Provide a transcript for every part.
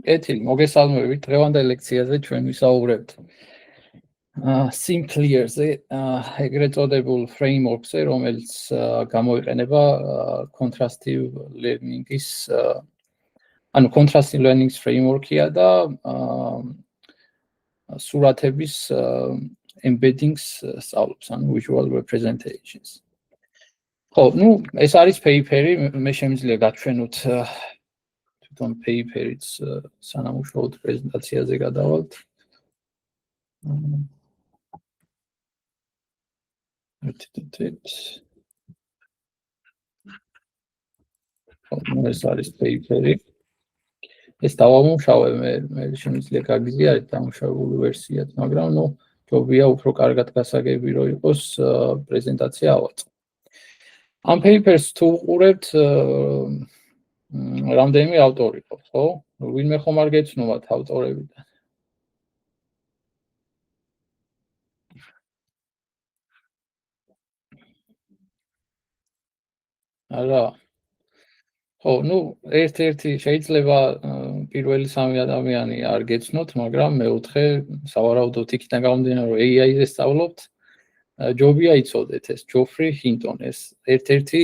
კეთილი, მოგესალმებით. დღევანდელ ლექციაზე ჩვენ ვისაუბრებთ Simpler-ზე, ეგრეთ წოდებულ framework-ზე, რომელიც გამოიყენება contrastive learning-ის, contrastive learning-ის framework-ია და სურათების embeddings სწავლობს, visual representations. ხო, ეს არის paper-ი, მე შემიძლია გაჩვენოთ თვითონ paper-იც სანამ უშუალოდ პრეზენტაციაზე გადავალთ. ეს არის paper-ი. ეს დავამუშავე, მე შემიძლია გაგიზიარეთ დამუშავებული ვერსიაც, მაგრამ ჯობია უფრო კარგად გასაგები რომ იყოს პრეზენტაცია ავაწყო. ამ paper-ს თუ უყურებთ რამდენიმე ავტორი ყავს, ხო? ვინმე ხომ არ გეცნობათ ავტორებიდან? არა. ხო, ერთ-ერთი შეიძლება პირველი სამი ადამიანი არ გეცნოთ, მაგრამ მეოთხე სავარაუდოდ იქიდან გამომდინარე, რომ AI-ზე სწავლობთ, ჯობია იცოდეთ ეს ჯოფრი ჰინტონ, ეს ერთ-ერთი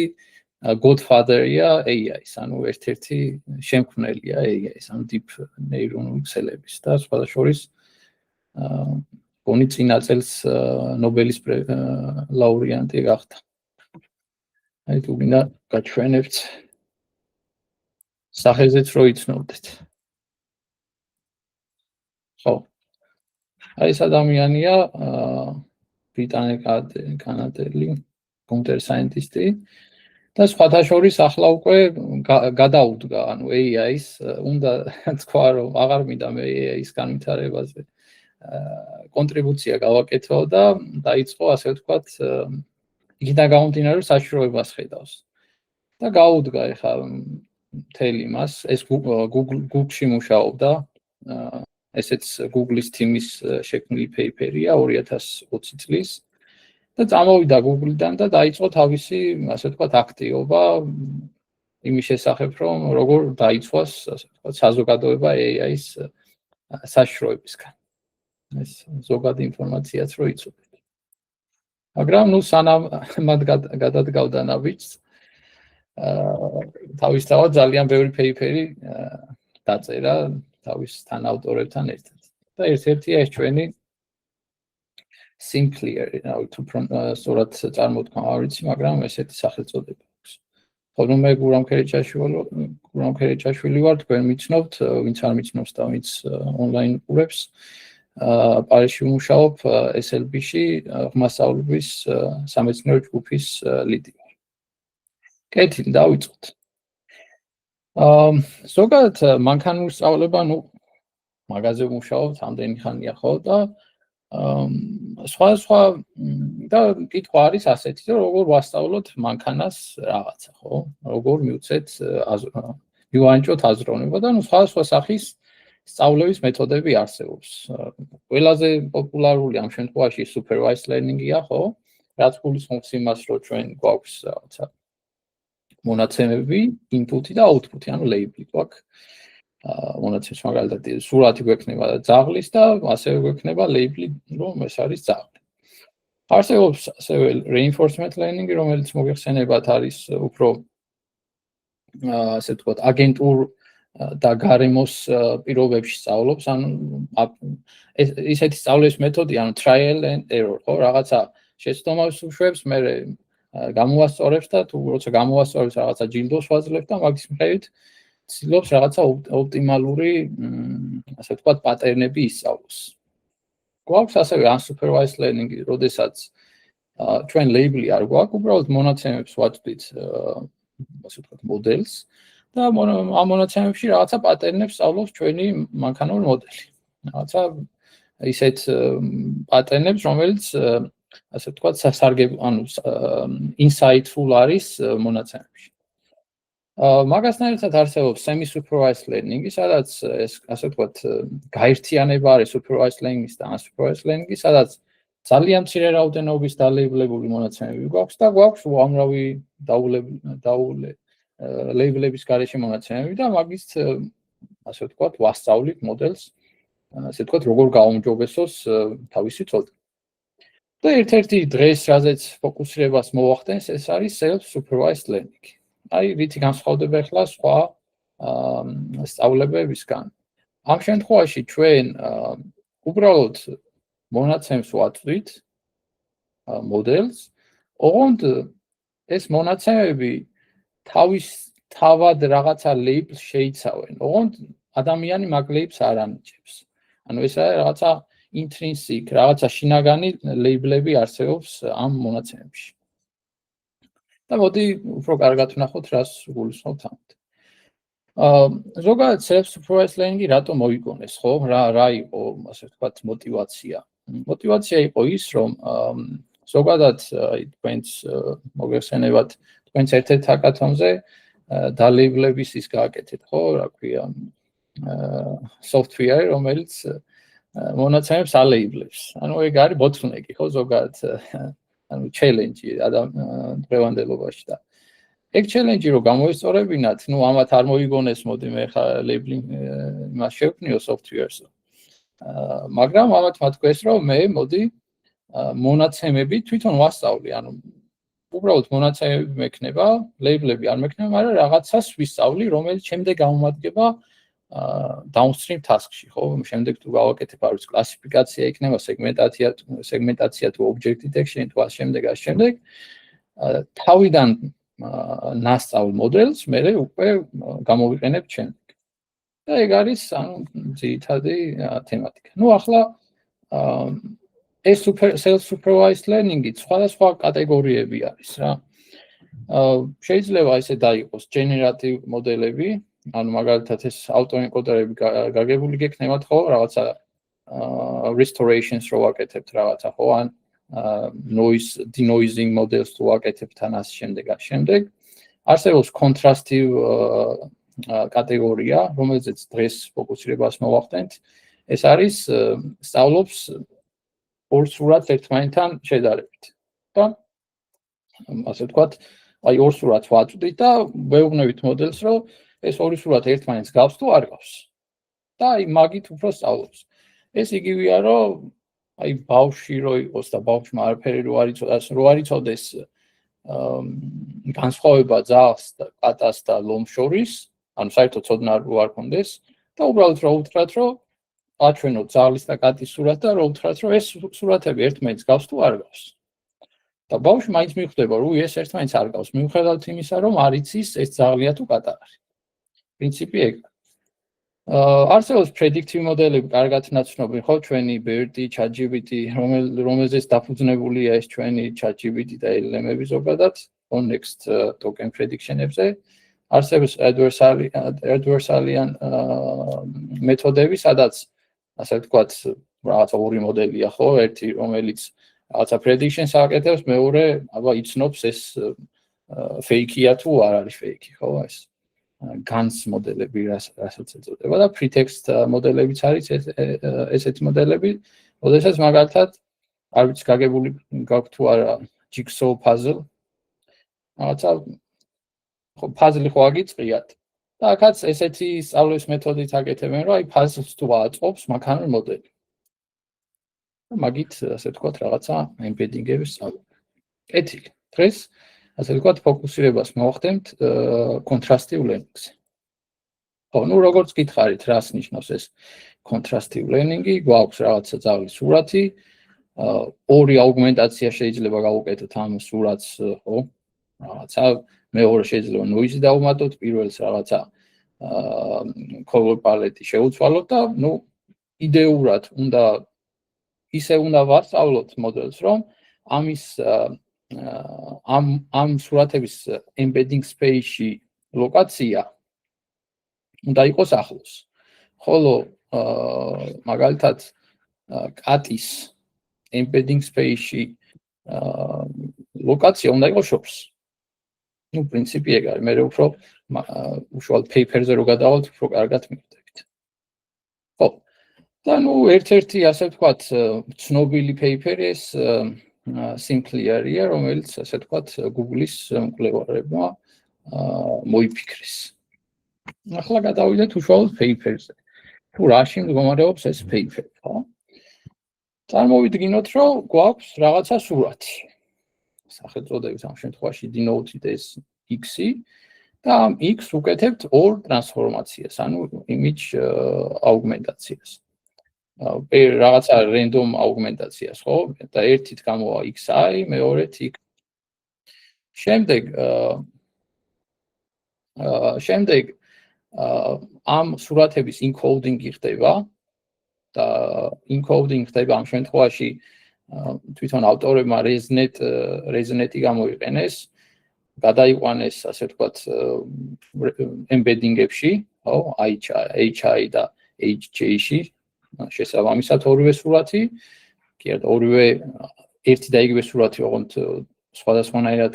godfather-ია AI-ს, ერთ-ერთი შემქმნელია AI-ს, deep neural ქსელების და სხვადასხვის გონი წინა წელს ნობელის ლაურეატი გახდა. აი თუ გინდა გაჩვენებთ სახეზეც რო იცნობდეთ. ხო. აი ეს ადამიანია ბრიტანელი computer scientist-ი და სხვადასხვის ახლა უკვე გადაუდგა, AI-ს, უნდა თქვა, რომ აღარ მინდა მე AI-ს განვითარებაზე კონტრიბუცია გავაკეთო და დაიწყო, ასე ვთქვათ, იქიდან გამომდინარე, საშიშროებას ხედავს. და გაუდგა ეხლა მთელი მას, ეს Google-ში მუშაობდა, ესეც Google-ის თიმის შექმნილი paper-ია 2020 წლის და წამოვიდა Google-დან და დაიწყო თავისი, ასე ვთქვათ, აქტივობა იმის შესახებ, რომ როგორ დაიცვას, ასე ვთქვათ, საზოგადოება AI-ის საშიშროებისგან. ეს ზოგადი ინფორმაციაც რო იცოდეთ. მაგრამ სანამ მათ გადადგავდა ნაბიჯს, თავისთავად ძალიან ბევრი paper-ი დაწერა თავის თანაავტორებთან ერთად. და ერთ-ერთია ეს ჩვენი Simpler, თუ სწორად წარმოთქვა არ ვიცი, მაგრამ ესეთი სახელწოდება აქვს. ხო, მე გურამ ქერეჭაშვილი ვარ, თქვენ მიცნობთ, ვინც არ მიცნობს და ვინც ონლაინ ყურებს. პარიზში ვმუშაობ SLB-ში, ღმასწავლების სამეცნიერო ჯგუფის ლიდი. კეთილი, დავიწყოთ. ზოგადად მანქანური სწავლება, მაგაზე ვმუშაობ ამდენი ხანია, ხო და სხვა და კითხვა არის ასეთი, რომ როგორ ვასწავლოთ მანქანას რაღაცა, ხო? როგორ მივცეთ მივანიჭოთ აზროვნება და სხვა სახის სწავლების მეთოდები არსებობს. ყველაზე პოპულარული ამ შემთხვევაში supervised learning-ია, ხო? რაც გულისხმობს იმას, რომ ჩვენ გვაქვს რაღაცა მონაცემები, input-ი და output-ი, label-ი გვაქვს. მონაცემს მაგალითად სურათი გვექნება ძაღლის და ასევე გვექნება label-ი, რომ ეს არის ძაღლი. არსებობს ასევე reinforcement learning, რომელიც მოგეხსენებათ არის უფრო ასე ვთქვათ, აგენტურ და გარემოს პირობებში სწავლობს, ისეთი სწავლის მეთოდი, trial and error, ხო, რაღაცა შეცდომას უშვებს, მე გამოვასწორებს და თუ როცა გამოვასწორებს რაღაცა ჯილდოს ვაძლევ და მაგის მიხედვით ცდილობს რაღაცა ოპტიმალური, ასე ვთქვათ, პატერნები ისწავლოს. გვაქვს ასევე unsupervised learning, როდესაც ჩვენ label-ი არ გვაქვს, უბრალოდ მონაცემებს ვაწვდით, ასე ვთქვათ, მოდელს და ამ მონაცემებში რაღაცა პატერნებს სწავლობს ჩვენი მანქანური მოდელი. რაღაცა ისეთ პატერნებს, რომელიც ასე ვთქვათ, insightful არის მონაცემებში. მაგასთან ერთად არსებობს semi-supervised learning-ი, სადაც ეს ასე ვთქვათ, გაერთიანება არის supervised learning-ის და unsupervised learning-ის, სადაც ძალიან მცირე რაოდენობის დალეიბლებული მონაცემები გვაქვს და გვაქვს უამრავი ლეიბლების გარეშე მონაცემები და მაგის ასე ვთქვათ, ვასწავლით მოდელს, ასე ვთქვათ, როგორ გაუმჯობესოს თავისი წოდება. და ერთ-ერთი დღეს, რაზეც ფოკუსირებას მოახდენს, ეს არის self-supervised learning. აი, რითი განსხვავდება ახლა სხვა სწავლებებისგან. ამ შემთხვევაში ჩვენ უბრალოდ მონაცემს ვაწვდით მოდელს, ოღონდ ეს მონაცემები თავად რაღაცა label შეიცავენ, ოღონდ ადამიანი მაგ labels არ ანიჭებს. ანუ ეს არის რაღაცა intrinsic, რაღაცა შინაგანი label-ები არსებობს ამ მონაცემებში. და მოდი უფრო კარგად ვნახოთ, რას გულისხმობთ ამით. ზოგადად self-supervised learning რატომ მოიგონეს, ხო? რა იყო, ასე ვთქვათ, мотиваცია? мотиваცია იყო ის, რომ ზოგადად თქვენს მოგეხსენებათ, თქვენს ერთ-ერთ ჰაკათონზე დალეიბლების ის გააკეთეთ, ხო? რა ქვია, software, რომელიც მონაცემებს ალეიბლებს. ანუ ეგ არის bottleneck-ი, ხო, ზოგადად, ანუ challenge-ი დღევანდელობაში და ეგ challenge-ი რო გამოისწორებინათ, ნუ ამათ არ მოიგონეს, მოდი მე ხა labeling იმას შევქმნიო software-ს. მაგრამ ამათ მათქვეს, რომ მე მოდი მონაცემები თვითონ ვასწავლი, ანუ უბრალოდ მონაცემები მექნება, label-ები არ მექნება, მაგრამ რაღაცას ვისწავლი, რომელიც შემდეგ გამომადგება downstream task-ში, ხო? შემდეგ თუ გავაკეთებ, არ ვიცი, კლასიფიკაცია იქნება, სეგმენტაცია თუ object detection თუ ამ შემდეგ თავიდან ნასწავლ მოდელს მე უკვე გამოვიყენებ შემდეგ. და ეგ არის, ანუ ძირითადი თემატიკა. ნუ ახლა ეს self-supervised learning-ი სხვადასხვა კატეგორიები არის რა. შეიძლება ესე დაიყოს generative მოდელები, ანუ მაგალითად ეს ავტოენკოდერები გაგებული გექნებათ, ხო, რაღაცა restorations რო ვაკეთებთ რაღაცა, ხო, ან noise denoising models თუ ვაკეთებთ ან ასე შემდეგ. არსებობს contrastive კატეგორია, რომელზეც დღეს ფოკუსირებას მოვახდენთ. ეს არის სწავლობს ორ სურათს ერთმანეთთან შედარებით. და ასე ვთქვათ, აი ორ სურათს ვაწვდით და ვეუბნებით მოდელს, რომ ეს ორი სურათი ერთმანეთს გავს თუ არ გავს. და აი მაგით უფრო სწავლობს. ეს იგივეა, რომ აი ბავშვი რო იყოს და ბავშვმა არაფერი რო არ იცოდეს განსხვავება ძაღლს და კატას და ლომს შორის, ანუ საერთოდ ცოდნა რო არ ქონდეს და უბრალოდ რო უთხრათ, რომ აჩვენოთ ძაღლის და კატის სურათი და რო უთხრათ, რომ ეს სურათები ერთმანეთს გავს თუ არ გავს. და ბავშვი მაინც მიხვდება, რომ ეს ერთმანეთს არ გავს, მიუხედავად იმისა, რომ არ იცის ეს ძაღლია თუ კატა არის. პრინციპი ეგ. არსებობს predictive მოდელები, კარგად ნაცნობი, ხო, ჩვენი BERT, ChatGPT, რომელზეც დაფუძნებულია ეს ჩვენი ChatGPT და LLM-ები ზოგადად, next token prediction-ებზე. არსებობს adversarial მეთოდები, სადაც ასე ვთქვათ, რაღაცა ორი მოდელია, ხო, ერთი რომელიც რაღაცა prediction-ს აკეთებს, მეორე აბა იცნობს ეს fake-ია თუ არ არის fake-ი, ხო, ეს GANs მოდელები რასაც ეწოდება და pretext მოდელებიც არის ესეთი მოდელები, როდესაც მაგალითად არ ვიცი გაგებული გაქვთ თუ არა jigsaw puzzle, რაღაცა puzzle ხო აგიწყიათ და აქაც ესეთი სწავლის მეთოდით აკეთებენ, რომ აი puzzle-ს თუ აწყობს მანქანა მოდელი. და მაგით ასე ვთქვათ რაღაცა embedding-ები სწავლობ. კეთილი. დღეს ასე ვთქვათ ფოკუსირებას მოვახდენთ contrastive learning-ზე. ხო, ნუ როგორც გითხარით, რას ნიშნავს ეს contrastive learning-ი? გვაქვს რაღაცა ძაღლის სურათი, ორი augmentation შეიძლება გავუკეთოთ ამ სურათს, ხო? რაღაცა მეორე შეიძლება noise დავუმატოთ, პირველს რაღაცა color palette შევუცვალოთ და ნუ იდეურად ისე უნდა ვასწავლოთ მოდელს, რომ ამის ამ სურათების embedding space-ში ლოკაცია უნდა იყოს ახლოს. ხოლო მაგალითად კატის embedding space-ში ლოკაცია უნდა იყოს შორს. ნუ პრინციპი ეგ არის, მე უფრო უშუალოდ paper-ზე რო გადავალთ, უფრო კარგად მივხვდებით. ხო. და ნუ ერთ-ერთი ასე ვთქვათ ცნობილი paper-ი ეს Simply-ია, რომელიც ასე ვთქვათ Google-ის მკვლევარებმა მოიფიქრეს. ახლა გადავიდეთ უშუალოდ paper-ზე. თუ რაში მდგომარეობს ეს paper, ხო? წარმოვიდგინოთ, რომ გვაქვს რაღაცა სურათი. სახელწოდებით ამ შემთხვევაში denoted ეს x-ი და ამ x უკეთებთ ორ ტრანსფორმაციას, ანუ image augmentაციას. რაღაცა random augmentაციას, ხო? და ერთით გამოვა xi, მეორეთ x. შემდეგ ამ სურათების encoding-ი ხდება და encoding ხდება ამ შემთხვევაში თვითონ ავტორებმა ResNet-ი გამოიყენეს, გადაიყვანეს, ასე ვთქვათ, embedding-ებში, ხო, HI და HJ-ში, შესაბამისად ორივე სურათი, კი არა, ორივე ერთი და იგივე სურათი ოღონდ სხვადასხვანაირად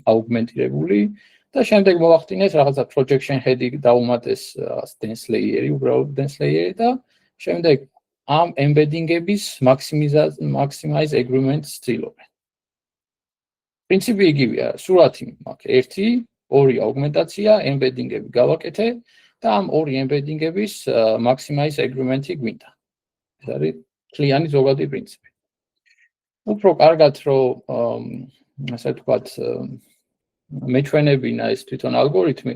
augmentირებული და შემდეგ მოახდინეს რაღაცა projection head-ი დაუმატეს dense layer-ი, უბრალოდ dense layer-ი და შემდეგ ამ embedding-ების maximize agreement-ს ცდილობენ. პრინციპი იგივეა, სურათი მაქვს ერთი, ორი augmentაცია, embedding-ები გავაკეთე და ამ ორი embedding-ების maximize agreement-ი გვინდა. ეს არის მთლიანი ზოგადი პრინციპი. უფრო კარგად რომ ასე ვთქვათ მეჩვენებინა ეს თვითონ ალგორითმი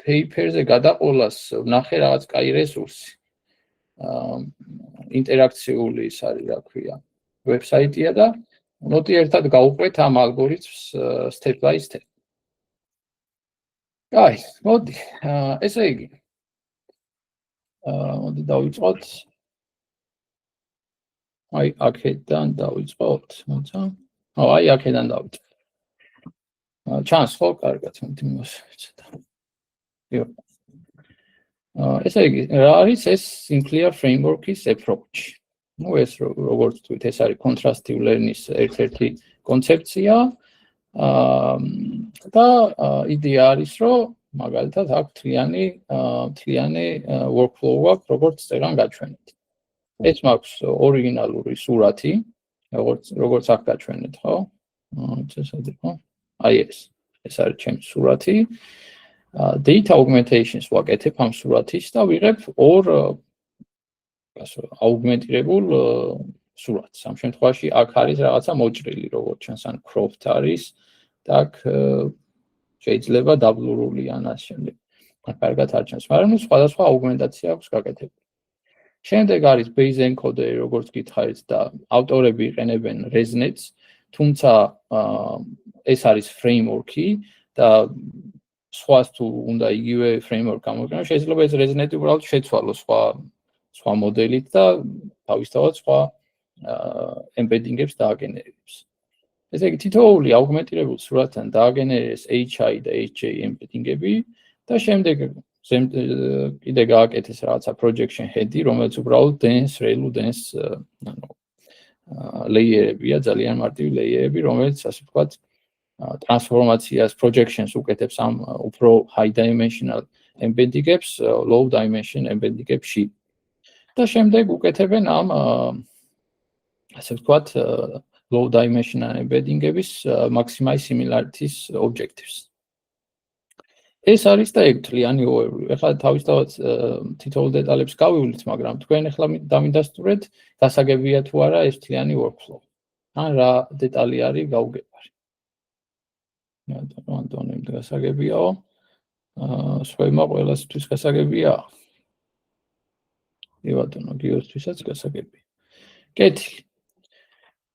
paper-ზე გადაყოლას ვნახე რაღაც კაი რესურსი. ინტერაქციული ის არის, რა ქვია, ვებსაიტია და ნოტი ერთად გავუყვეთ ამ ალგორითმს step by step. აი, მოდი, ესე იგი. მოდი დავიწყოთ. აი, აქედან დავიწყოთ, მოცა. აი, აქედან დავიწყოთ. ჩანს ხო, კარგად, მოდი მოსწრაფოთ. იო. ესე იგი, რა არის ეს Sinclair framework-ის approach? Ну, ეს როგორც თქვით, ეს არის contrastive learning-ის ერთ-ერთი კონცეფცია. და იდეა არის, რომ მაგალითად აქ მთლიანი workflow აქვს, როგორც წერან გაჩვენეთ. ეს მაქვს ორიგინალური სურათი, როგორც აქ გაჩვენეთ, ხო? წესად იყო. აი ეს არის ჩემი სურათი. Data augmentations ვაკეთებ ამ სურათის და ვიღებ ორ augmentirებულ სურათს. ამ შემთხვევაში აქ არის რაღაცა მოჭრილი, როგორც ჩანს, ან cropped არის და აქ შეიძლება დაბლურული ან ასე შემდეგ. კარგად არ ჩანს, მაგრამ სხვადასხვა augmentაცია აქვს გაკეთებული. შემდეგ არის base encoder, როგორც გითხარით და ავტორები იყენებენ ResNet-ს, თუმცა ეს არის framework-ი და სხვას თუ უნდა იგივე framework გამოიყენოს, შეიძლება ეს ResNet-ი უბრალოდ შეცვალოს სხვა მოდელით და თავისთავად სხვა embedding-ებს დააგენერებს. ესე იგი, თითოეული augmentirებულ სურათთან დააგენერეს HI და HJ embedding-ები და შემდეგ კიდე გააკეთეს რაღაცა projection head-ი, რომელიც უბრალოდ dense layer-ებია, ძალიან მარტივი layer-ები, რომელიც ასე ვთქვათ ტრანსფორმაციას, projections უკეთებს ამ უფრო high dimensional embedding-ებს, low dimension embedding-ებში. და შემდეგ უკეთებენ ამ ასე ვთქვათ low dimensional embedding-ების maximize similarities objectives. ეს არის და ეგ მთლიანი overview. ეხლა თავისთავად თითოეულ დეტალებს გავივლით, მაგრამ თქვენ ეხლა დამიდასტურეთ, გასაგებია თუ არა ეს მთლიანი workflow. ან რა დეტალი არის გაუგებარი. ანტონიმ გასაგებიაო. სხვაებმა ყველასთვის გასაგებია. ევატონო გიოსთვისაც გასაგებია. კეთილი.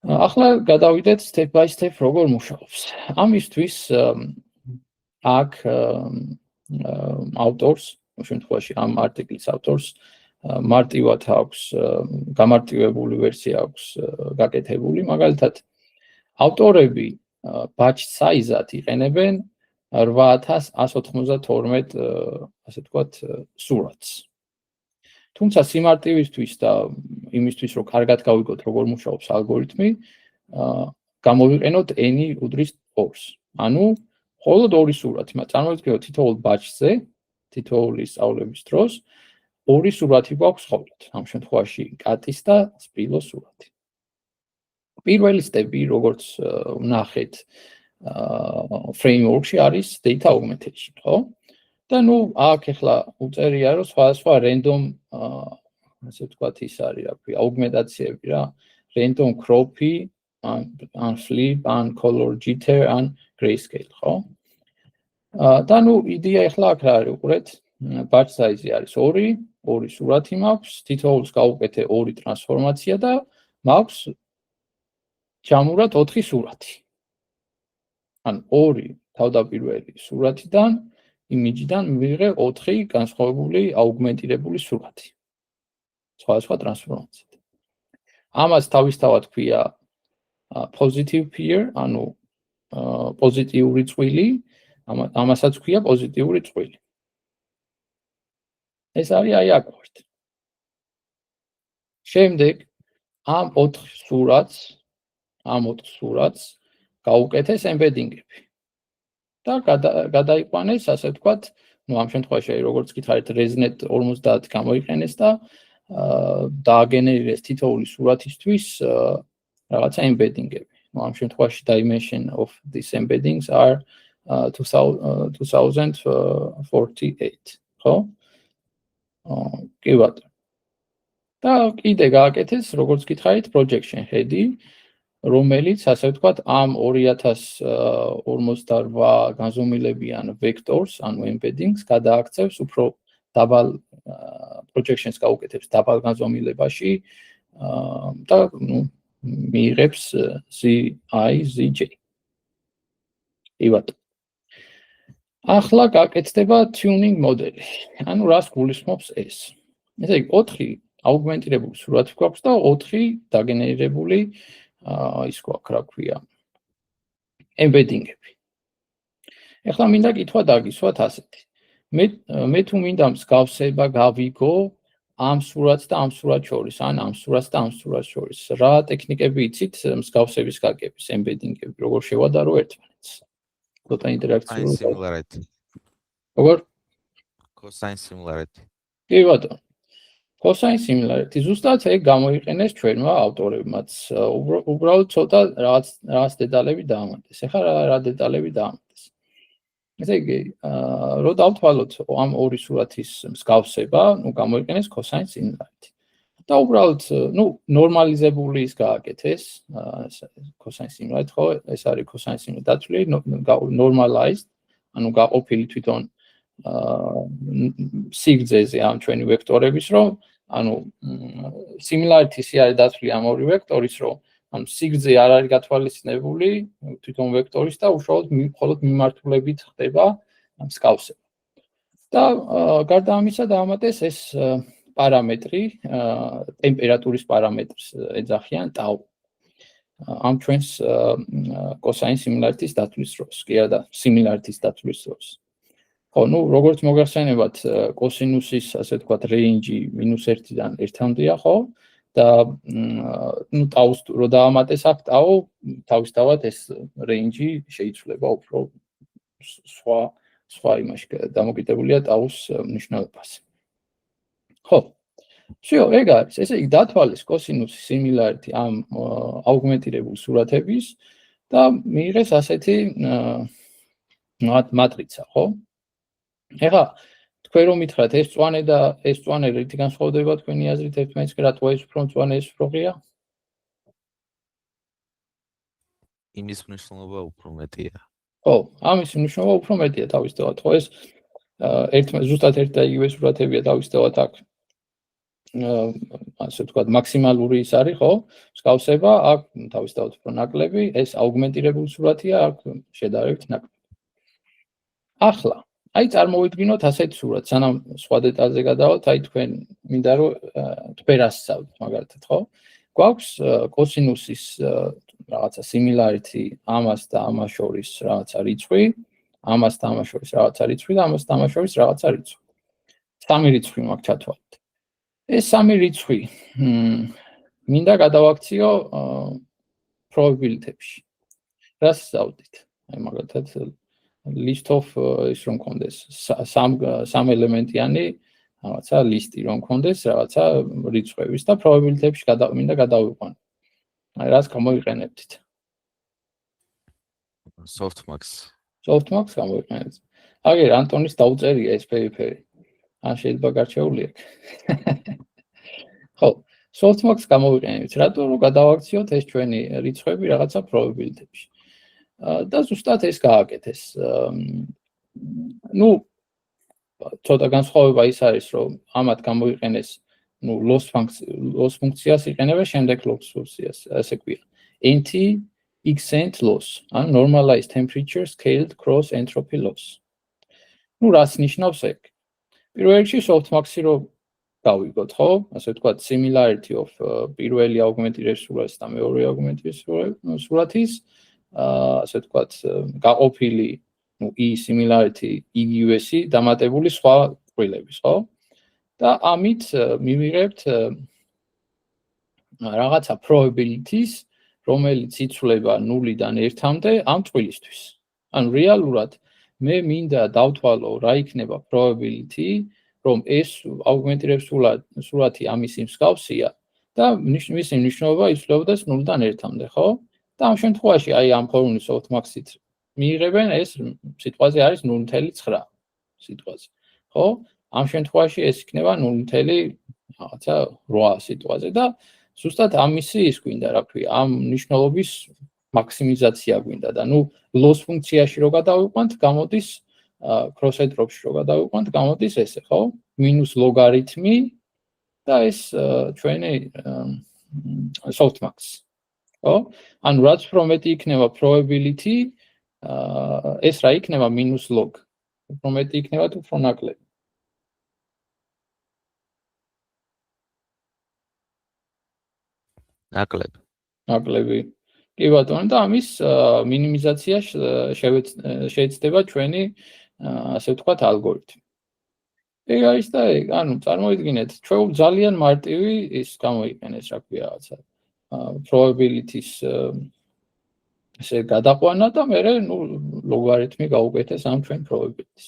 ახლა გადავიდეთ step by step როგორ მუშაობს. ამისთვის აქ ავტორს, ამ შემთხვევაში ამ არტიკლის ავტორს მარტივად აქვს გამარტივებული ვერსია აქვს გაკეთებული, მაგალითად ავტორები batch size-ად იყენებენ 8192 ასე ვთქვათ სურათს. თუმცა სიმარტივისთვის და იმისთვის რომ კარგად გავიგოთ როგორ მუშაობს ალგორითმი, გამოვიყენოთ n-ი უდრის 2-ს. ანუ მხოლოდ ორი სურათი, მაგრამ წარმოვიდგინოთ თითოეულ batch-ზე, თითოეული სწავლების დროს ორი სურათი გვაქვს მხოლოდ. ამ შემთხვევაში კატის და სპილოს სურათი. პირველი სტეპი, როგორც ვნახეთ, framework-ში არის data augmentation, ხო? და ნუ აქ ახლა უწერია რომ სხვა random ასე ვთქვათ ის არის რა ქვია აუგმენტაციები რა random crop-ი ან flip ან color jitter ან grayscale ხო და ნუ იდეა ახლა აქ რა არის უყურეთ batch size-ი არის 2 სურათი მაქვს თითოეულს გავუკეთე 2 ტრანსფორმაცია და მაქვს ჯამურად 4 სურათი ან 2 თავდაპირველი სურათიდან იმიჯიდან მივიღე 4 განსხვავებული აუგმენტირებული სურათი სხვა ტრანსფორმაციით ამას თავისთავად ქვია positive pair ანუ პოზიტიური წყვილი ამასაც ქვია პოზიტიური წყვილი ეს არის აი აქ ვართ შემდეგ ამ 4 სურათს გავუკეთეს embedding-ები და გადაიყვანეს ასე ვთქვათ ну ამ შემთხვევაში როგორც გითხარით ResNet 50 გამოიყენეს და დააგენერირეს თითოეული სურათისთვის რაღაცა embedding-ები. ну ამ შემთხვევაში dimension of these embeddings are 2048. ხო? კი ბატონო. და კიდე გააკეთეს როგორც გითხარით projection head-ი რომელიც ასე ვთქვათ ამ 2058 განზომილებიან vectors ანუ embeddings გადააქცევს უფრო დაბალ projections გაუკეთებს დაბალ განზომილებაში და ნუ მიიღებს ZJ. ივატო. ახლა გაკეთდება tuning მოდელი. ანუ რას გულისხმობს ეს? ესე იგი 4 აუგმენტირებული სურათი გვაქვს და 4 დაგენერირებული ის გვაქვს რა ქვია embedding-ები. ახლა მინდა კითხვა დაგისვათ ასეთი. მე თუ მინდა მსგავსება გავიგო ამ სურათს და ამ სურათს შორის, ან ამ სურათს და ამ სურათს შორის. რა ტექნიკები იცით მსგავსების გაკების embedding-ები, როგორ შევადარო ერთმანეთს? ცოტა ინტერაქციული. Similarity. როგორ? Cosine similarity. კი ბატონო. Cosine similarity ზუსტად ეგ გამოიყენეს ჩვენმა ავტორებმაც. უბრალოდ ცოტა რაღაც დეტალები დაამატეს. ეხლა რა დეტალები დაამატეს? ესე იგი, რო დავთვალოთ ამ 2 სურათის მსგავსება, ну გამოიყენეს cosine similarity. და უბრალოდ, ну, ნორმალიზებული ის გააკეთეს, cosine similarity, ხო, ეს არის cosine similarity დათვლილი, normalized, ანუ გაყოფილი თვითონ სიგრძეზე ამ ჩვენი ვექტორების, რომ ანუ similarity-ი არის დათვლილი ამ 2 ვექტორის, რომ ანუ სიგრძე არ არის გათვალისწინებული თვითონ ვექტორის და უშუალოდ მხოლოდ მიმართულებით ხდება მსგავსება. და გარდა ამისა დაამატეს ეს პარამეტრი, ტემპერატურის პარამეტრს ეძახიან tau. ამ ჩვენს cosine similarity-ის დათვლის დროს, კი არა და similarity-ის დათვლის დროს. ხო, ну, როგორც მოგახსენებათ, კოსინუსის, ასე ვთქვათ, range-ი -1-დან 1-მდეა, ხო? და ну, tau-ს რო დაამატეს აქ tau, თავისთავად ეს range-ი შეიცვლება უფრო სხვა იმაში დამოკიდებულია tau-ს მნიშვნელობაზე. ხო. всё, ეგ არის. ესე იგი დათვალეს კოსინუსის similarity ამ აუგმენტირებული სურათების და მიიღეს ასეთი მატრიცა, ხო? ეხლა თქვენ რომ მითხრათ ეს წვანე და ეს წვანე რითი განსხვავდება თქვენი აზრით ერთმანეთისგან, რატო ეს უფრო წვანე ეს უფრო ღია? იმის მნიშვნელობა უფრო მეტია. ხო, ამის მნიშვნელობა უფრო მეტია თავისთავად, ხო ეს ზუსტად ერთ და იგივე სურათებია თავისთავად აქ. ასე ვთქვათ, მაქსიმალური ის არის, ხო? მსგავსება აქ თავისთავად უფრო ნაკლები, ეს აუგმენტირებული სურათია, აქ შედარებით ნაკლები. ახლა აი წარმოვიდგინოთ ასეთ სურათს, სანამ სხვა დეტალზე გადავალთ, აი თქვენ მინდა რომ თქვენ რას სწავლთ მაგალითად, ხო? გვაქვს კოსინუსის რაღაცა similarity ამას და ამას შორის რაღაცა რიცხვი, ამას და ამას შორის რაღაცა რიცხვი და ამას და ამას შორის რაღაცა რიცხვი. 3 რიცხვი მაქვს ჩათვალეთ. ეს 3 რიცხვი მინდა გადავაქციო probability-ებში. რას სწავლით? აი მაგალითად list of is რომ კონდეს სამ ელემენტიანი რაღაცა ლისტი რომ კონდეს რაღაცა რიცხვების და probability-ებში მინდა გადავიყვანო. აი რას გამოიყენებთ? Softmax. Softmax გამოიყენებთ. აგერ ანტონის დაუწერია ეს ფერი. ან შეიძლება გარჩეული აქვს. ხო, softmax გამოვიყენებთ, რატო რომ გადავაქციოთ ეს ჩვენი რიცხვები რაღაცა probability-ში. და ზუსტად ეს გააკეთეს. ნუ ცოტა განსხვავება ის არის, რომ ამათ გამოიყენეს, ნუ loss ფუნქციას იყენებენ შემდეგ loss ფუნქციას, ასე ქვია. NT(x_ent) loss, ან normalized temperature scaled cross entropy loss. ნუ რას ნიშნავს ეგ? პირველ რიგში softmax-ი რომ გავიგოთ, ხო? ასე ვთქვათ, similarity of პირველი augmented სურათის და მეორე augmented სურათის, ასე ვთქვათ, გაყოფილი, ნუ i similarity იგივესი დამატებული სხვა წყვილების, ხო? და ამით მივიღებთ რაღაცა probabilities, რომელიც იცვლება 0-დან 1-მდე ამ წყვილისთვის. ანუ რეალურად მე მინდა დავთვალო რა იქნება probability, რომ ეს augmented სურათი ამის მსგავსია და მისი მნიშვნელობა იცვლებოდეს 0-დან 1-მდე, ხო? და ამ შემთხვევაში აი ამ ფორმულის softmax-ით მიიღებენ ეს სიტყვაზე არის 0.9 სიტყვაზე, ხო? ამ შემთხვევაში ეს იქნება 0.8 სიტყვაზე და ზუსტად ამისი ის გვინდა, რა ქვია, ამ მნიშვნელობის მაქსიმიზაცია გვინდა და ნუ loss ფუნქციაში რო გადავიყვანთ, გამოდის cross entropy-ში რო გადავიყვანთ, გამოდის ესე, ხო? მინუს ლოგარითმი და ეს ჩვენი softmax. ხო? ანუ რაც უფრო მეტი იქნება probability, ეს რა იქნება მინუს log. უფრო მეტი იქნება თუ უფრო ნაკლები. ნაკლები. კი ბატონო, და ამის მინიმიზაცია შეიძლება ჩვენი ასე ვთქვათ ალგორითმი. ეგ არის და ეგ, ანუ წარმოიდგინეთ, ჩვენ ძალიან მარტივი ის გამოიყენეს, რა ქვია, რაღაცა probabilities ესე გადაყვანა და მე ნუ ლოგარითმი გავუკეთეს ამ ჩვენ probabilities.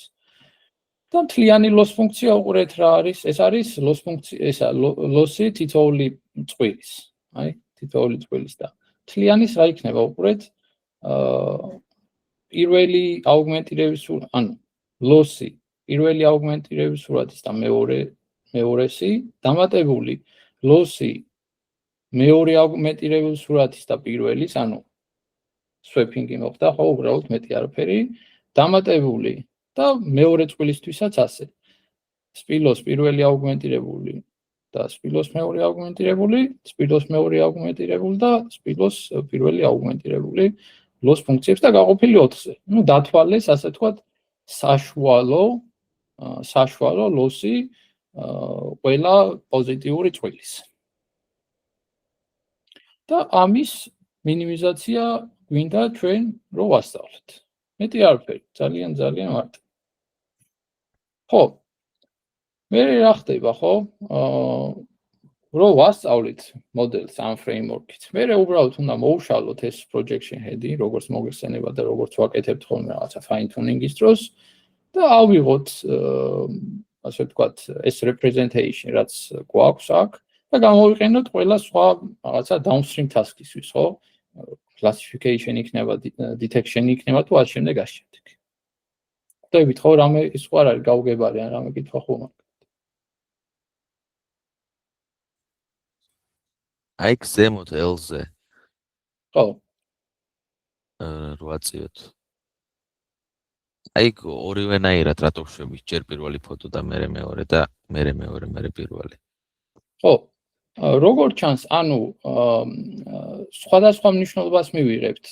და მთლიანი loss ფუნქცია უყურეთ რა არის, ეს არის loss ფუნქცია, ესა loss-ი თითოეული წყვილის. აი, თითოეული წყვილის და მთლიანის რა იქნება უყურეთ პირველი augmented-ების ანუ loss-ი პირველი augmented-ების სურათის და მეორესი დამატებული loss-ი მეორე augmented-ების სურათის და პირველის, ანუ swapping-ი მოხდა, ხო, უბრალოდ მეტი არაფერი, დამატებული და მეორე წყვილისთვისაც ასე. სპილოს პირველი augmented-ებული და სპილოს მეორე augmented-ებული, სპილოს მეორე augmented-ებული და სპილოს პირველი augmented-ებული loss ფუნქციებს და გაყოფილი 4-ზე. ნუ დათვალეს, ასე ვთქვათ, საშუალო loss-ი ყველა პოზიტიური წყვილის. და ამის მინიმიზაცია გვინდა ჩვენ რო ვასწავლეთ. მეტი არაფერი, ძალიან მარტივი. ხო. მე რა ხდება, ხო? რო ვასწავლით მოდელს ამ framework-ით. მე უბრალოდ უნდა მოვუშალოთ ეს projection head-ი, როგორც მოგეხსენება და როგორც ვაკეთებთ ხოლმე რაღაცა fine tuning-ის დროს და ავიღოთ ასე ვთქვათ, ეს representation, რაც გვაქვს აქ და გამოვიყენოთ ყველა სხვა რაღაცა downstream task-ისთვის, ხო? classification იქნება, detection იქნება თუ ასე შემდეგ. ხვდებით ხო, რამე ის სხვა არის გავგებარი ან რამე კითხვა ხომ აქვს? აი ზემოთ L-ზე. ხო. რო აწიოთ. აი ორივენაირად რატო ხვდებით, ჯერ პირველი ფოტო და მერე მეორე და მერე მეორე, მერე პირველი. ხო. როგორც ჩანს, ანუ სხვადასხვა მნიშვნელობას მივიღებთ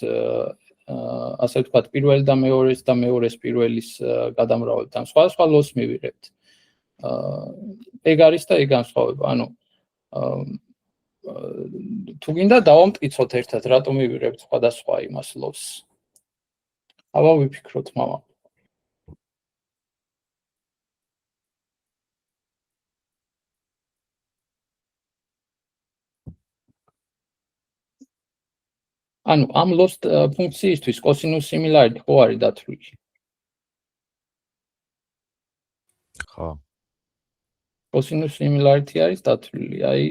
ასე ვთქვათ, პირველი და მეორეს და მეორეს პირველის გადამრავლად ან სხვადასხვა loss მივიღებთ. ეგ არის და ეგ განსხვავება, ანუ თუ გინდა დავამტკიცოთ ერთად, რატომ მივიღებთ სხვადასხვა იმას loss. აბა ვიფიქროთ, მამა. ანუ ამ loss ფუნქციისთვის cosinus similarity ხო არის დათვლილი? ხო. cosinus similarity არის დათვლილი, აი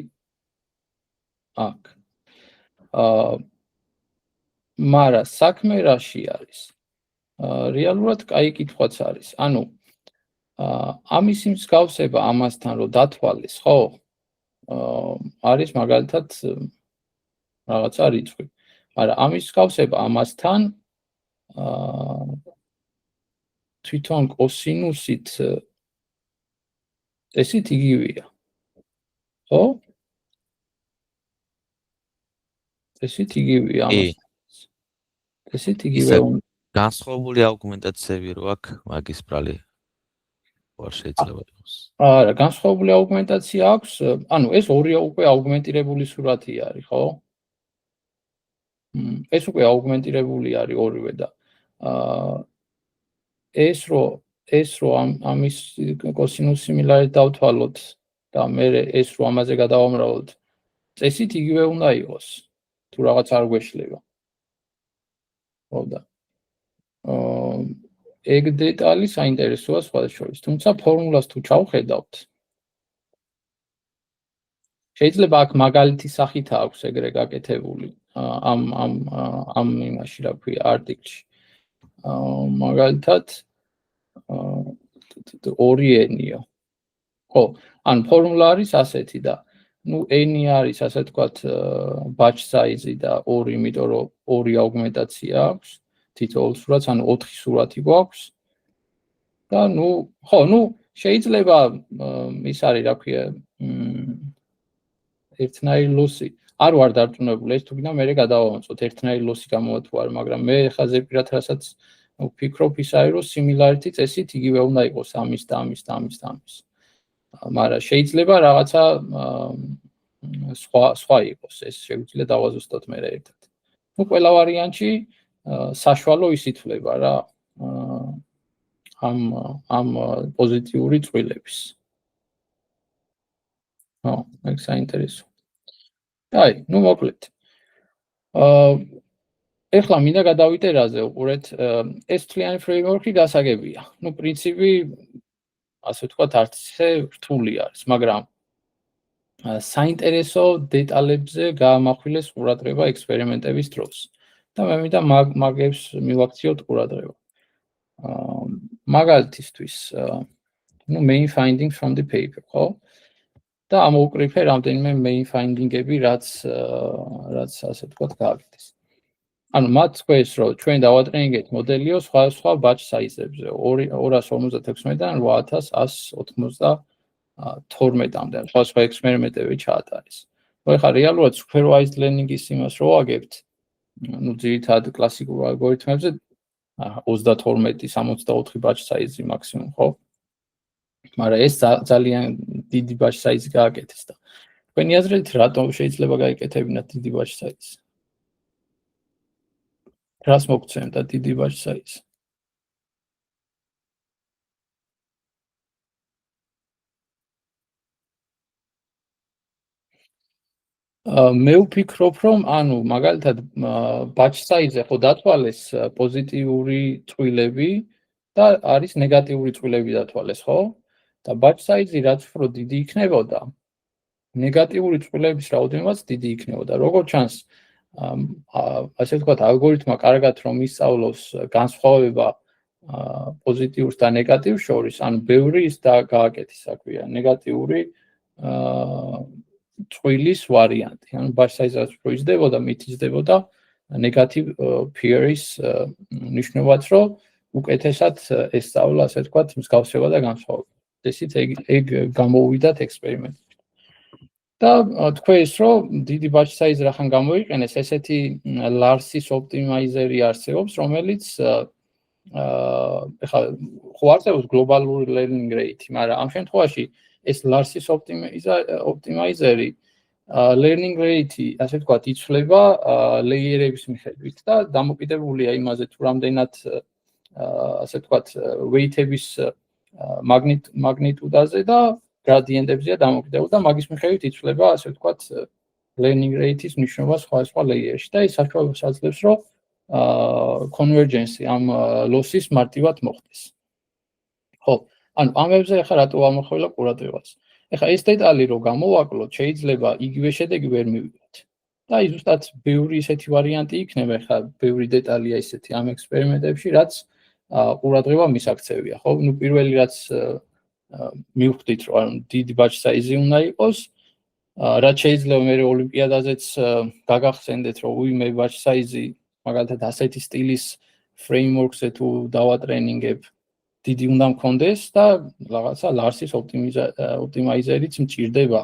აქ. მარა საქმე რაში არის? რეალურად კაი კითხვაც არის. ანუ ამის მსგავსება ამასთან რომ დათვალეს, ხო? არის მაგალითად რაღაცა რიცხვი. მაგრამ ამის მსგავსება ამასთან თვითონ კოსინუსით ესეთ იგივეა. ხო? ესეთ იგივეა ამას. ესეთ იგივე განსხვავებული არგუმენტაციები რო აქვს მაგის ბრალი ვარ შეიძლება იყოს. არა, განსხვავებული არგუმენტაცია აქვს, ანუ ეს ორი უკვე არგუმენტირებული სურათი არის, ხო? ეს უკვე არგუმენტირებული არის ორივე და ეს რომ ამის კოსინუს სიმილარით დავთვალოთ და მე ეს რომ ამაზე გადავამრავლოთ, წესით იგივე უნდა იყოს, თუ რაღაც არ გვეშლება. ხო და ეგ დეტალი საინტერესოა სხვადასხვა. თუმცა ფორმულას თუ ჩავხედავთ, შეიძლება აქ მაგალითის სახით აქვს ეგრე გაკეთებული ამ იმაში რა ქვია არტიკლში. მაგალითად 2n-ია. ხო, ან ფორმულა არის ასეთი და n არის ასე თქვათ batch size და 2, იმიტომ რომ 2 არგუმენტაცია აქვს თითოეულ სურათს, ანუ 4 სურათი გვაქვს. და ხო, შეიძლება ის არის რა ქვია ერთნაირი ლოსი. არ ვარ დარწმუნებული, ეს თუ გინდა მე გადავამოწოთ ერთნაირი ლოსი გამოვა თუ არა, მაგრამ მე ხა ზეპირად რასაც ვფიქრობ ის არის რომ სიმილარიტი წესით იგივე უნდა იყოს ამის და ამის და ამის და ამის. მაგრამ შეიძლება რაღაცა სხვა იყოს, ეს შეგვიძლია დავაზუსტოთ მე ერთად. ყველა ვარიანტში საშუალო ის ითვლება რა ამ პოზიტიური წყვილების. ხო, ეგ საინტერესოა. აი, მოკლედ. ეხლა მინდა გადავიდე რაზე, უყურეთ, ეს თლიანი ფრეიმვორკი გასაგებია. პრინციპი ასე ვთქვათ, არც ისე რთული არის, მაგრამ საინტერესო დეტალებზე გაამახვილეს ყურადღება ექსპერიმენტების დროს. და მე მინდა მაგებს მივაქციოთ ყურადღება. მაგალითისთვის, main findings from the paper, ხო? და ამოვკრიფე რამდენიმე main finding-ები, რაც ასე ვთქვათ, გააკეთეს. ანუ მათ თქვეს, რომ ჩვენ დავატრენინგეთ მოდელიო სხვა batch size-ებზე 256-დან 8192-მდე. სხვა ექსპერიმენტები ჩაატარეს. ხა რეალურად supervised learning-ის იმას რო ვაგებთ, ძირითადად კლასიკურ ალგორითმებზე 32-64 batch size-ი მაქსიმუმ, ხო? მაგრამ ეს ძალიან დიდი batch size-ი გააკეთეს და თქვენი აზრით რატომ შეიძლება გაიკეთებინათ დიდი batch size? რას მოგცემდა დიდი batch size? მე ვფიქრობ, რომ ანუ მაგალითად batch size-ზე ხო დათვალეს პოზიტიური წყვილები და არის ნეგატიური წყვილები დათვალეს, ხო? და batch size-ი რაც უფრო დიდი იქნებოდა, ნეგატიური წყვილების რაოდენობაც დიდი იქნებოდა. როგორც ჩანს, ასე ვთქვათ, ალგორითმა კარგად რომ ისწავლოს განსხვავება პოზიტიურს და ნეგატივს შორის, ანუ ბევრი ის და გააკეთეს, აქვია, ნეგატიური წყვილის ვარიანტი. ანუ batch size-აც უფრო იზრდებოდა, მით იზრდებოდა negative peer-ის ნიშნობაც, რომ უკეთესად ესწავლა, ასე ვთქვათ, მსგავსება და განსხვავება. ესეც ეგ გამოვიდათ ექსპერიმენტში. და თქვენს რომ დიდი batch size რახან გამოიყენეს, ესეთი Larsis optimizer-ი არსებობს, რომელიც ეხლა ხო არსებობს global learning rate, მაგრამ ამ შემთხვევაში ეს Larsis optimizer-ი learning rate-ი, ასე ვთქვათ, იცვლება layer-ების მიხედვით და დამოკიდებულია იმაზე, თუ რამდენად ასე ვთქვათ, weight-ების მაგნიტუდაზე და გრადიენტებზეა დამოკიდებული და მაგის მიხედვით იცვლება, ასე ვთქვათ, learning rate-ის ნიშნობა სხვა layer-ში და ის საშუალებას აძლევს, რომ convergence-ი ამ loss-ის მარტივად მოხდეს. ხო, ანუ ამებზე ახლა რატო ამოხვილა ყურადღებას? ეხლა ეს დეტალი რო გამოვაკლოთ, შეიძლება იგივე შედეგი ვერ მივიღოთ. და ზუსტად ბევრი ისეთი ვარიანტი იქნება, ეხლა ბევრი დეტალია ისეთი ამ ექსპერიმენტებში, რაც ყურადღება მისაქცევია, ხო? ნუ პირველი რაც მივხვდით, რომ ანუ დიდი batch size-ი უნდა იყოს, რაც შეიძლება მე ოლიმპიადაზეც გაგახსენდეთ, რომ მე batch size-ი მაგალითად ასეთი სტილის frameworks-ზე თუ დავატრენინგებ, დიდი უნდა მქონდეს და რაღაცა Lars-ის optimizer-იც მჭირდება.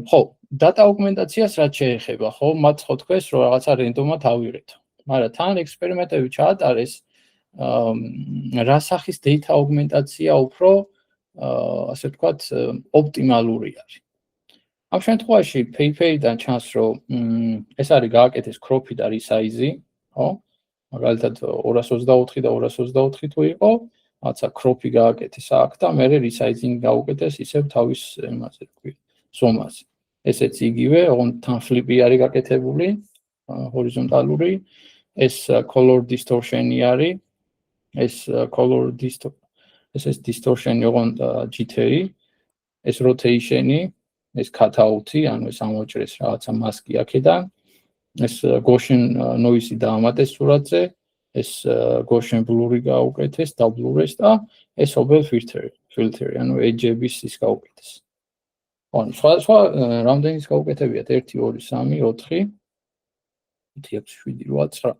ხო, data augmentation-ს რაც შეეხება, ხო, მათ ხო თქვეს, რომ რაღაცა რენდომად ავიღეთო. მაგრამ თან ექსპერიმენტები ჩაატარეს, რა სახის data augmentation უფრო ასე ვთქვათ, ოპტიმალური არის. ამ შემთხვევაში PayPay-დან ჩანს, რომ ეს არის გააკეთეს crop-ი და resize-ი, ხო? მაგალითად 224 და 224 თუ იყო, რაღაცა crop-ი გააკეთეს აქ და მე resizing გაუკეთეს ისევ თავის იმაზე ვქვი, ზომაზე. ესეც იგივე, ოღონდ თან flip-ი არის გაკეთებული, ჰორიზონტალური, ეს color distortion-ი არის, ეს color distortion-ი ოღონდ jitter-ი, ეს rotation-ი, ეს cut-out-ი, ანუ ეს ამოჭრეს რაღაცა მასკი აქედან. ეს Gaussian noise-ი დაამატეს სურათზე, ეს Gaussian blur-ი გაუკეთეს, დაბლურეს და ეს Hubble filter-ი, ანუ edge-ების ის გაუკეთეს. ანუ სხვა რამდენის გაუკეთებიათ 1 2 3 4 5 6 7 8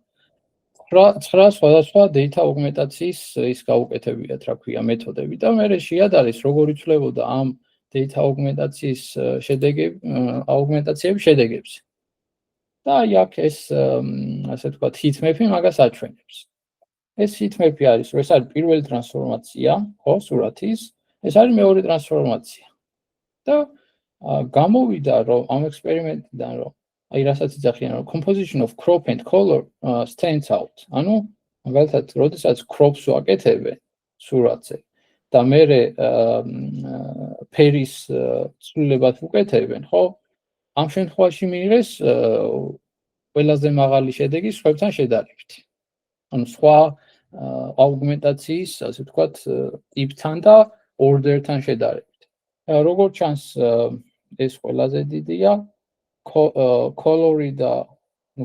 9 სხვადასხვა data augmentation-ის ის გაუკეთებიათ, რა ქვია, მეთოდები და მე შეადარეს როგორ იცვლებოდა ამ data augmentation-ის augmentation-ების შედეგებს. და აქ ეს ასე ვთქვათ heatmap-ი მაგას აჩვენებს. ეს heatmap-ი არის, რომ ეს არის პირველი ტრანსფორმაცია, ხო, სურათის, ეს არის მეორე ტრანსფორმაცია. და გამოვიდა, რომ ამ ექსპერიმენტიდან, რომ აი რასაც იძახიან, რომ composition of crop and color stands out. ანუ მაგალითად, როდესაც crops ვაკეთებენ სურათზე და მერე ფერის ცვლილებად ვუკეთებენ, ხო? ამ შემთხვევაში მიიღეს ყველაზე მაღალი შედეგი სხვებთან შედარებით. ანუ სხვა augmentation-ის, ასე ვთქვათ, ტიპთან და order-თან შედარებით. როგორც ჩანს, ეს ყველაზე დიდია, color-ი და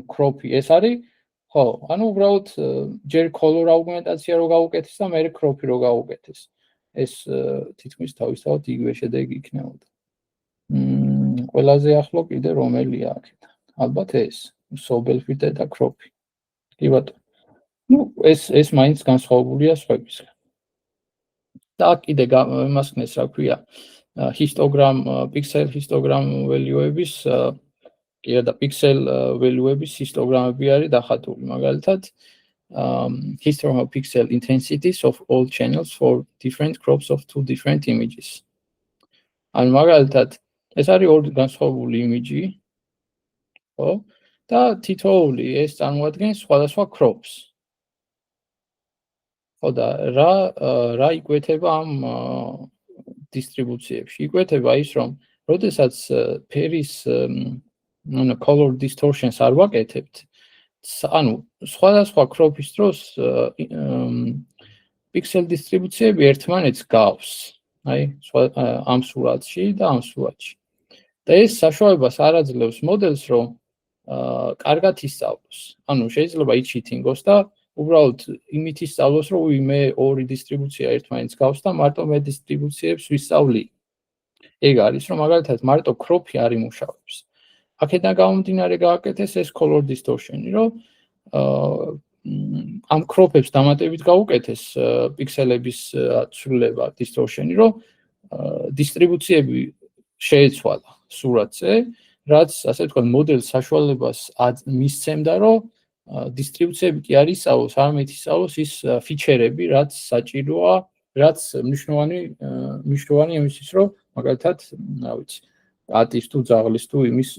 crop-ი ეს არის, ხო, ანუ უბრალოდ ჯერ color augmentation რო გაუკეთეს და მერე crop-ი რო გაუკეთეს. ეს თითქმის თავისთავად იგივე შედეგი იქნებოდა. ყველაზე ახლო კიდე რომელია აქეთ. ალბათ ეს Hubble filter და crop-ი. კი ბატონო. ნუ ეს მაინც განსხვავებულია სხვებისგან. და კიდე იმასქნეს, რა ქვია, histogram, pixel histogram value-ების, კი და pixel value-ების histogramები არის დახატული, მაგალითად, histogram of pixel intensities of all channels for different crops of two different images. ანუ მაგალითად ეს არის ორი განსხვავებული იმიჯი, ხო? და თითოეული ეს წარმოადგენს სხვადასხვა crops. ხო და რა იკვეთება ამ დისტრიბუციებში? იკვეთება ის, რომ როდესაც ფერის color distortions არ ვაკეთებთ, ანუ სხვადასხვა crop-ის დროს pixel დისტრიბუციები ერთმანეთს გავს. აი, ამ სურათში და ამ სურათში. და ეს საშუალებას არ აძლევს მოდელს, რომ კარგად ისწავლოს. ანუ შეიძლება იციტინგოს და უბრალოდ იმით ისწავლოს, რომ მე ორი დისტრიბუცია ერთმანეთს გავს და მარტო მე დისტრიბუციებს ვისწავლი. ეგ არის, რომ მაგალითად მარტო crop-ი არ იმუშავებს. აქედან გამომდინარე გააკეთეს ეს color distortion-ი, რომ ამ crop-ებს დამატებით გაუკეთეს პიქსელების ცვლილება distortion-ი, რომ დისტრიბუციები შეეცვალა სურათზე, რაც ასე ვთქვათ მოდელს საშუალებას მისცემდა, რომ დისტრიბუციები კი არ ისწავლოს, არამედ ისწავლოს ის ფიჩერები, რაც საჭიროა, რაც მნიშვნელოვანი იმისთვის, რომ მაგალითად, რა ვიცი, პატის თუ ძაღლის თუ იმის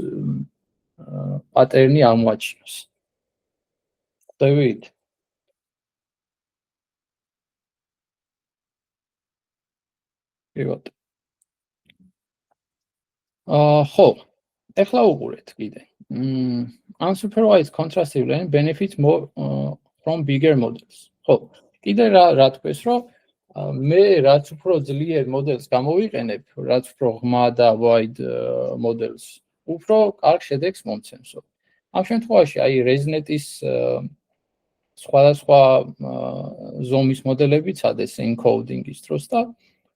პატერნი აღმოაჩინოს. ხვდებით? კი ბატონო. ხო, ეხლა უყურეთ კიდე. Unsupervised contrastive learning benefits more from bigger models. ხო, კიდე რა თქვეს, რომ მე რაც უფრო ძლიერ მოდელს გამოვიყენებ, რაც უფრო ღრმა და wide models, უფრო კარგ შედეგს მომცემსო. ამ შემთხვევაში აი ResNet-ის სხვადასხვა ზომის მოდელებიც ადეს encoding-ის დროს და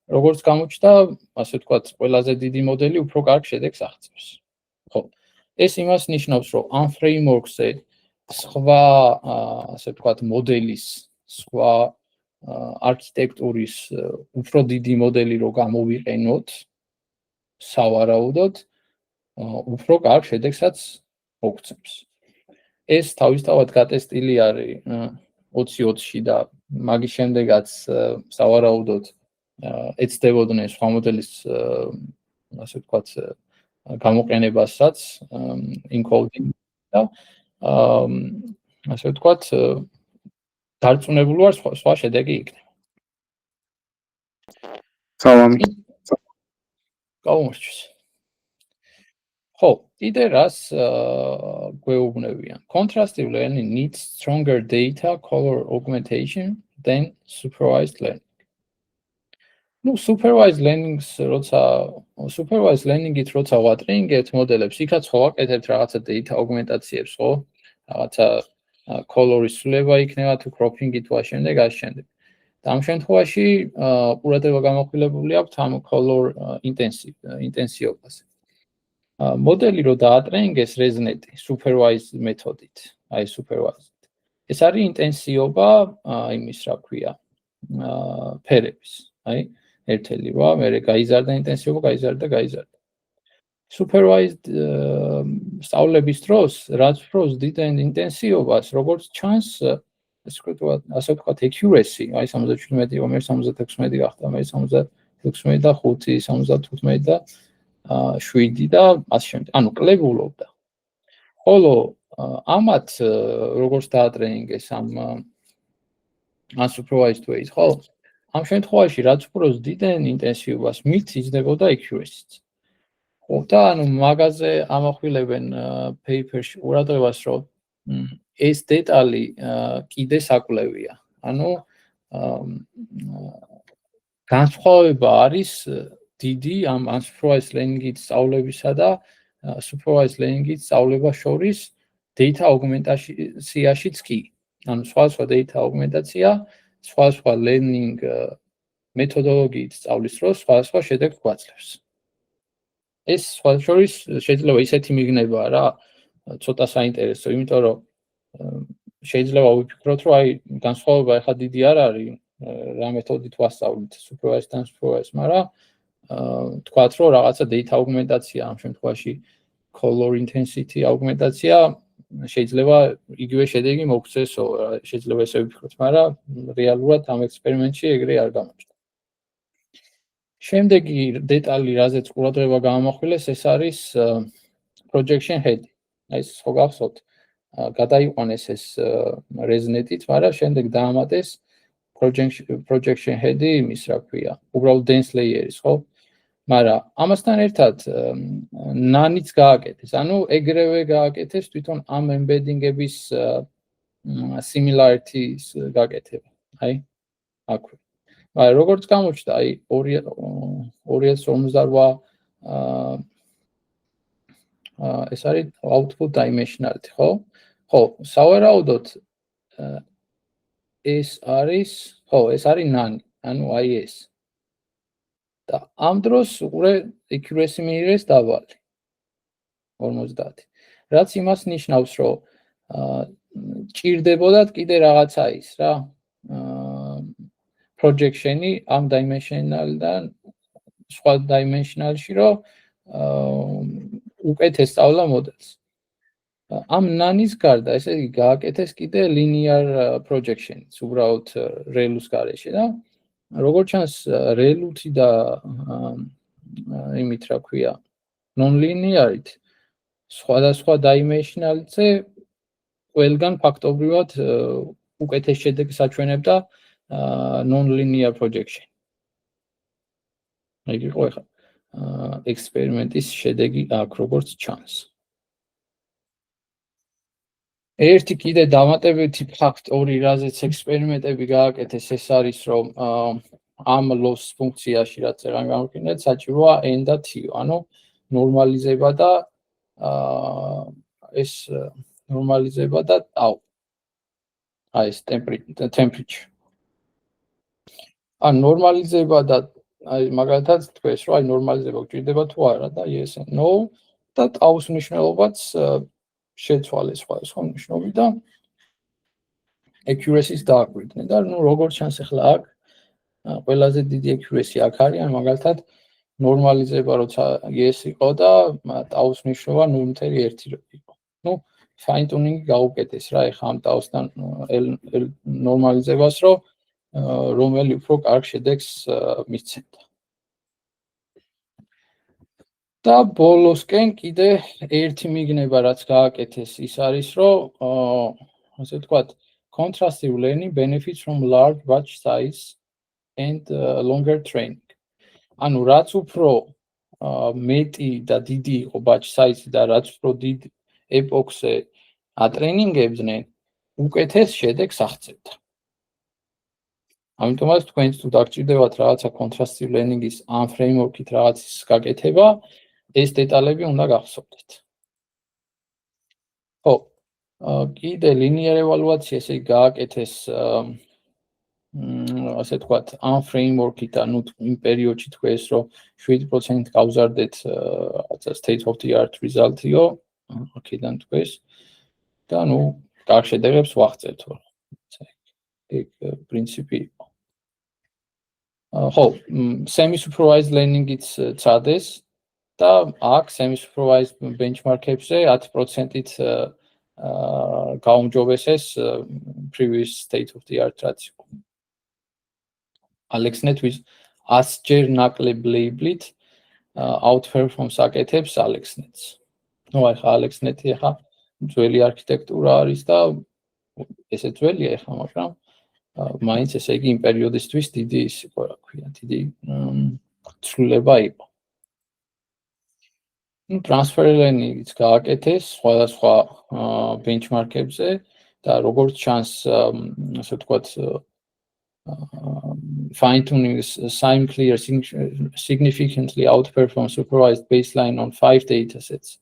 როგორც გამოჩნდა, ასე ვთქვათ, ყველაზე დიდი მოდელი უფრო კარგ შედეგს აღწევს. ხო. ეს იმას ნიშნავს, რომ ამ framework-ზე სხვა, ასე ვთქვათ, მოდელის, სხვა არქიტექტურის უფრო დიდი მოდელი რო გამოვიყენოთ, სავარაუდოდ, უფრო კარგ შედეგსაც მოგცემს. ეს თავისთავად გატესტილი არის 2020-ში და მაგის შემდეგაც სავარაუდოდ ეცდებოდნენ სხვა მოდელის, ასე ვთქვათ, გამოყენებასაც encoding და ასე ვთქვათ, დარწმუნებული ვარ სხვა შედეგი იქნება. სალამი. გაუმარჯოს. ხო, კიდე რას გვეუბნებიან. Contrastive learning needs stronger data color augmentation than supervised learning. Supervised learning-ით როცა ვატრენინგებთ მოდელებს, იქაც ხო ვაკეთებთ რაღაცა data augmentation-ებს, ხო? რაღაცა color-ის ცვლილება იქნება თუ cropping-ი თუ შემდეგ ამ შემდეგ. და ამ შემთხვევაში ყურადღება გამახვილებული აქვს ამ color ინტენსივობაზე. მოდელი რო დაატრენინგეს ResNet supervised მეთოდით, აი supervised. ეს არის ინტენსივობა იმის, რა ქვია, ფერების, აი ერთელი რა, მე გაიზარდა ინტენსივობა, გაიზარდა. Supervised სწავლების დროს, რაც უფრო ზდიდენ ინტენსივობას, როგორც ჩანს, ასე ვთქვათ, accuracy, აი 77 იყო, მე 76 გახდა, მე 76 და 5, 75 და 7 და ასე შემდეგ. ანუ კლებულობდა. ხოლო ამათ როგორც დაატრენინგეს ამ unsupervised way-ით, ხო? ამ შემთხვევაში რაც უფრო ზდიდენ ინტენსივობას, მით იზრდებოდა accuracy-ც. ხო, და ანუ მაგაზე ამახვილებენ paper-ში ყურადღებას, რომ ეს დეტალი კიდე საკვლევია. ანუ განსხვავება არის დიდი ამ unsupervised learning-ით სწავლებისა და supervised learning-ით სწავლებას შორის data augmentation-აშიც კი. ანუ სხვა data augmentation, სხვა learning მეთოდოლოგიით სწავლის დროს სხვა შედეგს გვაძლევს. ეს სხვა შორის შეიძლება ისეთი მიგნება რა, ცოტა საინტერესო, იმიტომ რომ შეიძლება ვიფიქროთ, რომ აი განსხვავება ახლა დიდი არ არის, რა მეთოდით ვასწავლით supervised და unsupervised, მაგრამ თქვათ, რომ რაღაცა data augmentation, ამ შემთხვევაში color intensity augmentation შეიძლება იგივე შედეგი მოგცესო, შეიძლება ესე ვიფიქროთ, მაგრამ რეალურად ამ ექსპერიმენტში ეგრე არ გამოჩნდა. შემდეგი დეტალი, რაზეც ყურადღება გამახვილეს, ეს არის projection head. აი ეს ხო გახსოვთ, გადაიყვანეს ეს ResNet-ით, მაგრამ შემდეგ დაამატეს projection head-ი იმის, რა ქვია, უბრალოდ dense layer-ის, ხო? მაგრამ ამასთან ერთად NaN-იც გააკეთეს, ანუ ეგრევე გააკეთეს თვითონ ამ embedding-ების similarity-ის გაკეთება. აი, აქვე. მაგრამ როგორც გამოჩნდა, აი 2058 ეს არის output dimensionality, ხო? ხო, სავარაუდოდ ეს არის NaN, ანუ აი ეს. და ამ დროს უყურე accuracy მიიღეს დაბალი 50. რაც იმას ნიშნავს, რომ ჭირდებოდათ კიდე რაღაცა ის რა, projection-ი ამ dimensional-დან სხვა dimensional-ში, რომ უკეთეს სწავლა მოდელს. ამ NaN-ის გარდა, ესე იგი გააკეთეს კიდე linear projection-იც, უბრალოდ ReLU-s გარეშე და როგორც ჩანს, ReLU-თი და იმით რა ქვია, non-linear-ით სხვადასხვა dimensional-ზე ყველგან ფაქტობრივად უკეთეს შედეგს აჩვენებდა non-linear projection. ეგ იყო ახლა ექსპერიმენტის შედეგი აქ როგორც ჩანს. ერთი კიდე დამატებითი ფაქტორი, რაზეც ექსპერიმენტები გააკეთეს, ეს არის, რომ ამ loss ფუნქციაში, რაც აღარ გამოვიყენეთ, საჭიროა n და t, ანუ ნორმალიზება და ეს ნორმალიზება და tau. აი ეს temperature. ან ნორმალიზება და აი მაგალითად თქვენ რომ აი ნორმალიზება გვჭირდება თუ არა და yes and no და ტაუს მნიშვნელობაც შეცვალეს სხვა მნიშვნელობი და accuracy-ს დააკვირდნენ და ნუ როგორც ჩანს ახლა აქ ყველაზე დიდი accuracy აქ არის ან მაგალითად ნორმალიზება როცა yes იყო და ტაუს მნიშვნელობა 0.1 იყო. ნუ fine tuning გაუკეთეს რა ეხა ამ ტაუსთან ნორმალიზებას რომ რომელი უფრო კარგ შედეგს მისცემდა. და ბოლოსკენ კიდე ერთი მიგნება რაც გააკეთეს ის არის რომ ასე ვთქვათ contrastive learning benefits from large batch size and longer training. ანუ რაც უფრო მეტი და დიდი იყო batch size და რაც უფრო დიდ epoch-ზე ატრენინგებდნენ, უკეთეს შედეგს აღწევდა. ამიტომაც თქვენც თუ დაგჭირდებათ რაღაცა contrastive learning-ის ამ framework-ით რაღაცის გაკეთება, ეს დეტალები უნდა გახსოვდეთ. ხო, კიდე linear evaluation ესე გააკეთეს ასე ვთქვათ, ამ framework-ით, ანუ იმ პერიოდში თქვენს რომ 7% გავზარდეთ რაღაცა state of the art result-იო, აქედან თქვენს და ნუ კარგ შედეგებს ვაღწევთ. ეგ პრინციპი იყო. ხო, semi-supervised learning-იც წადეს და აქ semi-supervised benchmark-ებზე 10%-ით გაუმჯობესეს previous state of the art რაც იყო. AlexNet-ვის 100-ჯერ ნაკლებ label-ით outperforms აკეთებს AlexNet-ს. ნუ ახლა AlexNet-ი ახლა ძველი არქიტექტურა არის და ესე ძველია ახლა, მაგრამ მაინც ესე იგი იმ პერიოდისთვის დიდი ის იყო, რა ქვია, დიდი ცვლილება იყო. ნუ transfer learning-იც გააკეთეს სხვადასხვა benchmark-ებზე და როგორც ჩანს, ასე ვთქვათ, fine tuning sign clear significantly outperforms supervised baseline on 5 datasets,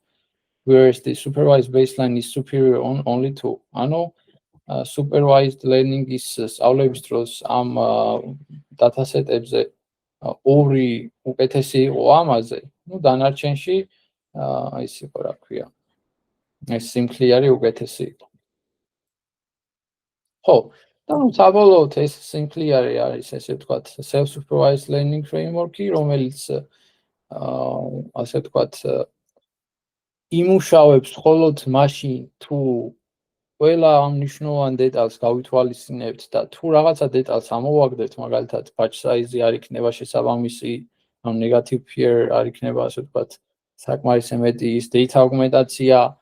whereas the supervised baseline is superior on only 2. ანუ supervised learning-ის სწავლების დროს ამ dataset-ებზე ორი უკეთესი იყო ამაზე, ნუ დანარჩენში ის იყო, რა ქვია, ეს სიმკლიარი უკეთესი იყო. ხო, და ნუ საბოლოოდ ეს სიმკლიარი არის, ესე ვთქვათ, self-supervised learning framework-ი, რომელიც ასე ვთქვათ, იმუშავებს მხოლოდ მაშინ, თუ ყველა ამ მნიშვნელოვან დეტალს გავითვალისწინებთ და თუ რაღაცა დეტალს ამოვაგდებთ, მაგალითად, batch size-ი არ იქნება შესაბამისი, ან negative pair არ იქნება, ასე ვთქვათ, საკმარისი მეტი ის data augmentation,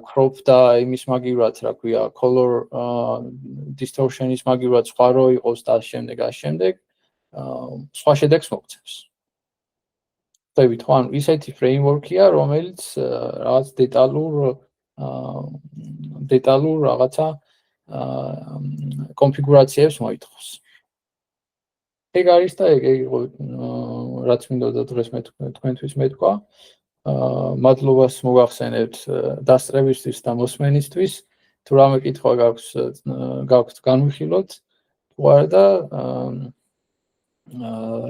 crop და იმის მაგივრად, რა ქვია, color distortion-ის მაგივრად სხვა რო იყოს და შემდეგ, სხვა შედეგს მოგცემს. ხვდებით ხო, ანუ ისეთი framework-ია, რომელიც რაღაც დეტალურ რაღაცა კონფიგურაციებს მოითხოვს. ეგ არის და ეგ იყო რაც მინდოდა დღეს მე თქვენთვის მეთქვა. მადლობას მოგახსენებთ დასწრებისთვის და მოსმენისთვის. თუ რამე კითხვა გაქვთ განვიხილოთ. თუ არა და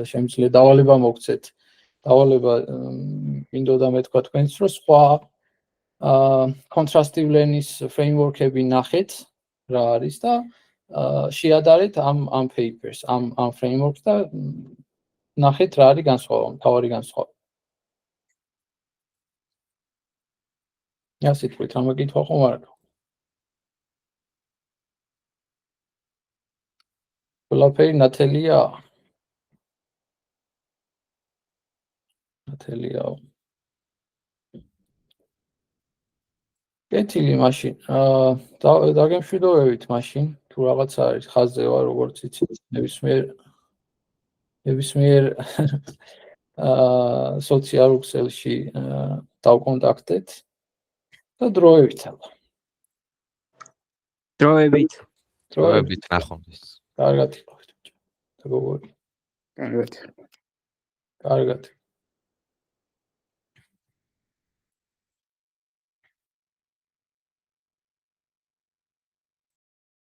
შემიძლია დავალება მოგცეთ. დავალება მინდოდა მეთქვა თქვენს რომ სხვა contrastive learning-ის framework-ები ნახეთ რა არის და შეადარეთ ამ papers, ამ frameworks და ნახეთ რა არის განსხვავება, მთავარი განსხვავება. ასე თქვით, რამე კითხვა ხომ არ აქვს? ყველაფერი ნათელია? ნათელიაო. კეთილი მაშინ. დაგემშვიდობებით მაშინ, თუ რაღაც არის ხაზზე ვარ, როგორც იცით, ნებისმიერ სოციალურ ქსელში დავკონტაქტეთ და დროებით. დროებით ნახონდეს. კარგად იყავით. გოგოები. კარგად. კარგად.